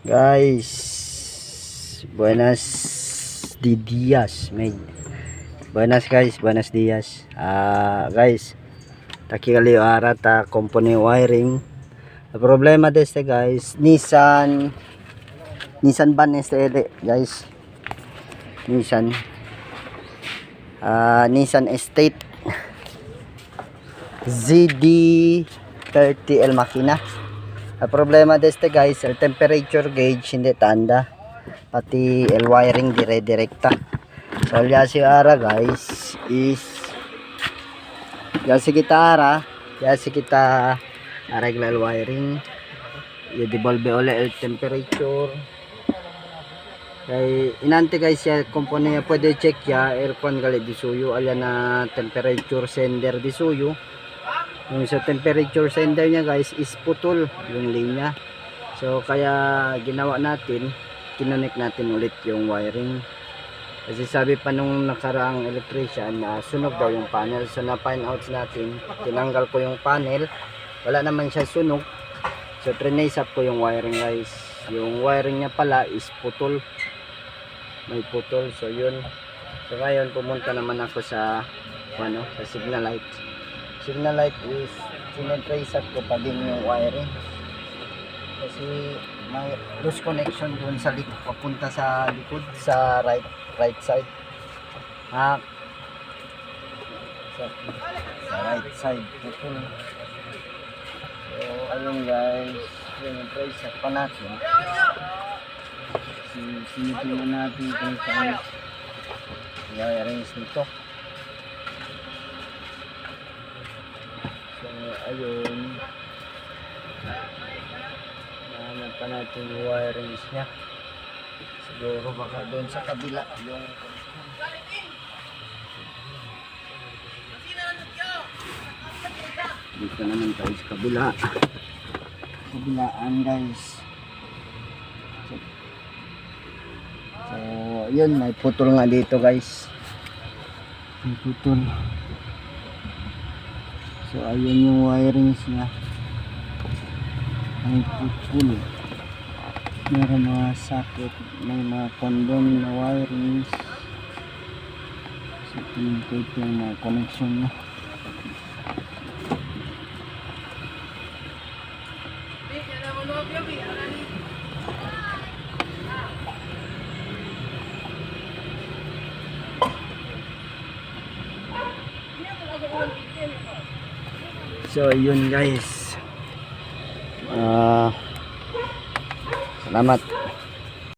Guys, buenos dias, may. Buenas guys, buenos dias. Guys, taki kali ara ta company wiring. Ang problema deste guys, Nissan van este guys. Nissan Estate ZD30L makina. Ang problema deste guys, el temperature gauge hindi tanda, pati el wiring dire-direkta. So yasi ara guys is yasi kita arregla el wiring, i-devolve uli el temperature. Kay inante guys ya komponenya pwede check ya aircon gali disuyo alya na temperature sender disuyo. Yung sa temperature sender niya guys is putol yung linya. So kaya ginawa natin, kinonek natin ulit yung wiring. Kasi sabi pa nung nakaraang electrician na sunog daw yung panel. So na find out natin, tinanggal ko yung panel, wala naman siya sunog. So trinace up ko yung wiring guys. Yung wiring niya pala is putol, may putol. So yun, so ngayon pumunta naman ako sa sa signal light. Signal light is sinetrace up ko pa din yung wiring kasi may loose connection doon sa likod, papunta sa likod sa right side, sa right side putol. So ayun guys, sinetrace up pa natin. Sinitin natin kung saan i-arrange nito. So ayun, nahanap pa natin yung wirings nya. Siguro baka doon sa kabila yung dito naman tayo sa kabilaan guys. So yun, may putol nga dito guys, may putol. So ayun yung wirings nya, may putol. Meron mga socket, may mga condom na wirings. So tingin ko ito yung mga connection nya. So yun guys, salamat.